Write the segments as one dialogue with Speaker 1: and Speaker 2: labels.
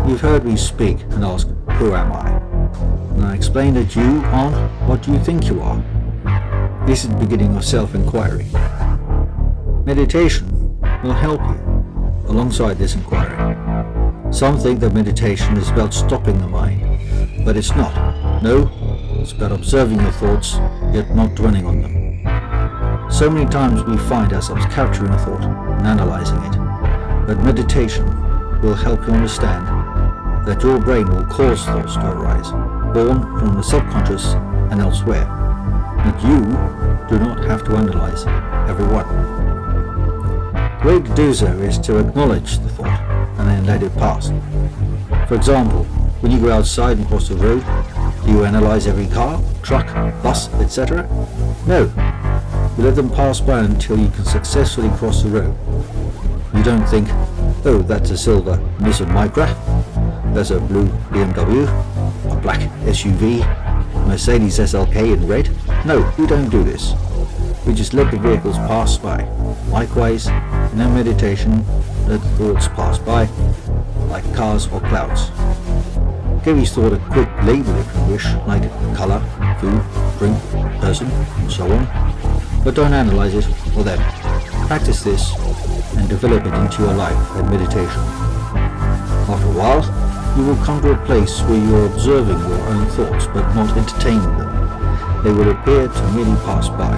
Speaker 1: You've heard me speak and ask, who am I? And I explain that you aren't what you think you are. This is the beginning of self-inquiry. Meditation will help you alongside this inquiry. Some think that meditation is about stopping the mind, but it's not. No, it's about observing your thoughts, yet not dwelling on them. So many times we find ourselves capturing a thought and analyzing it, but meditation will help you understand that your brain will cause thoughts to arise, born from the subconscious and elsewhere, that you do not have to analyze every one. The way to do so is to acknowledge the thought and then let it pass. For example, when you go outside and cross the road, do you analyze every car, truck, bus, etc.? No. You let them pass by until you can successfully cross the road. You don't think, oh, that's a silver Nissan Micra, there's a blue BMW, a black SUV, Mercedes SLK in red. No, we don't do this. We just let the vehicles pass by. Likewise, in our meditation, let thoughts pass by, like cars or clouds. Give each thought a quick label if you wish, like colour, food, drink, person, and so on. But don't analyze it or them. Practice this and develop it into your life and meditation. After a while, you will come to a place where you are observing your own thoughts but not entertaining them. They will appear to merely pass by.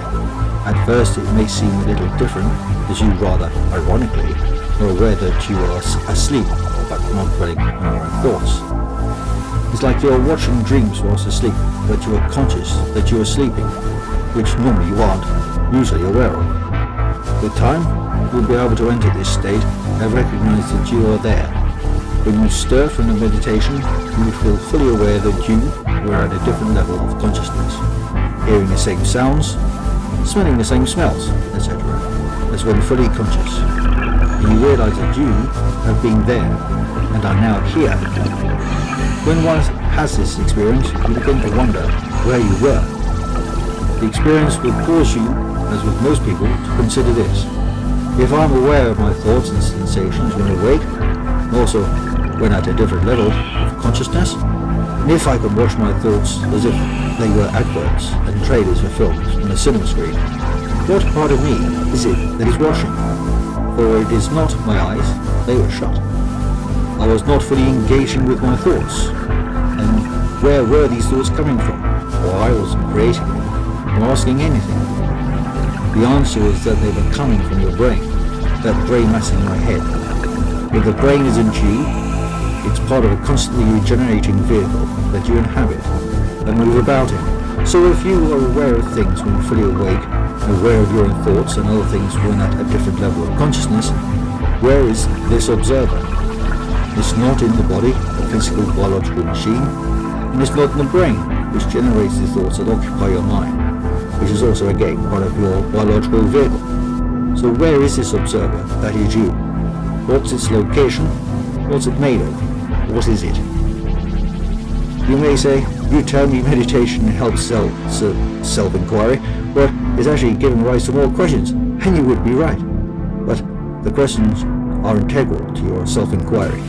Speaker 1: At first it may seem a little different, as you rather ironically are aware that you are asleep but not dwelling on your own thoughts. It's like you are watching dreams whilst asleep, but you are conscious that you are sleeping, which normally you aren't usually aware of. With time, you'll be able to enter this state and recognize that you are there. When you stir from the meditation, you will feel fully aware that you were at a different level of consciousness, hearing the same sounds, smelling the same smells, etc., as when fully conscious. And you realize that you have been there and are now here. When one has this experience, you begin to wonder where you were. The experience will cause you, as with most people, to consider this. If I'm aware of my thoughts and sensations when awake, and also when at a different level of consciousness, and if I can watch my thoughts as if they were adverts and trailers for films on a cinema screen, what part of me is it that is watching? For it is not my eyes, they were shut. I was not fully engaging with my thoughts. And where were these thoughts coming from? Or I wasn't creating them, or asking anything. The answer is that they were coming from your brain, that grey mass in your head. If the brain is in G, it's part of a constantly regenerating vehicle that you inhabit and move about in. So if you are aware of things when fully awake, and aware of your own thoughts and other things when at a different level of consciousness, where is this observer? It's not in the body, a physical biological machine, and it's not in the brain, which generates the thoughts that occupy your mind, which is also again part of your biological vehicle. So where is this observer that is you? What's its location? What's it made of? What is it? You may say, you tell me meditation helps self-inquiry, but it's actually giving rise to more questions, and you would be right. But the questions are integral to your self-inquiry.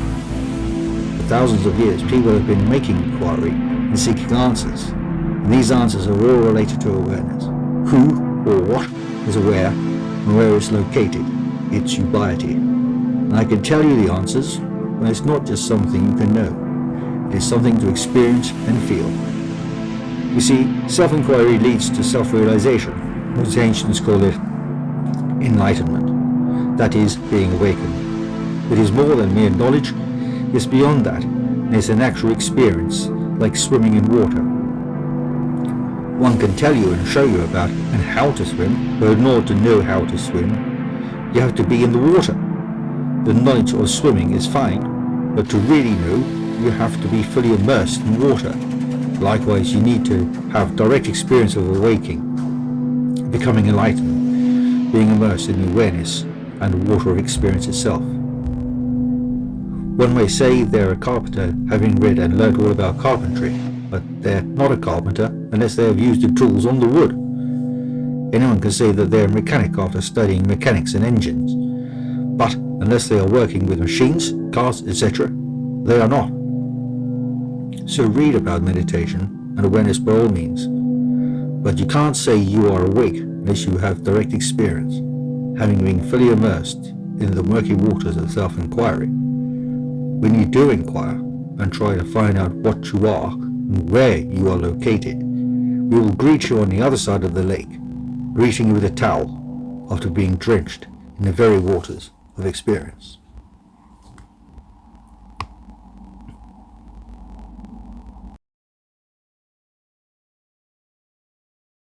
Speaker 1: For thousands of years, people have been making inquiry and seeking answers, and these answers are all related to awareness. Who or what is aware, and where it's located, its ubiety. And I can tell you the answers, but it's not just something you can know. It is something to experience and feel. You see, self-inquiry leads to self-realization, as the ancients call it enlightenment, that is, being awakened. It is more than mere knowledge, it's beyond that, and it's an actual experience, like swimming in water. One can tell you and show you about and how to swim, but in order to know how to swim, you have to be in the water. The knowledge of swimming is fine, but to really know, you have to be fully immersed in water. Likewise, you need to have direct experience of awaking, becoming enlightened, being immersed in awareness and the water of experience itself. One may say they're a carpenter having read and learned all about carpentry, but they're not a carpenter unless they have used the tools on the wood. Anyone can say that they're a mechanic after studying mechanics and engines, but unless they are working with machines, cars, etc., they are not. So read about meditation and awareness by all means, but you can't say you are awake unless you have direct experience, having been fully immersed in the murky waters of self-inquiry. When you do inquire and try to find out what you are and where you are located, we will greet you on the other side of the lake, greeting you with a towel after being drenched in the very waters of experience.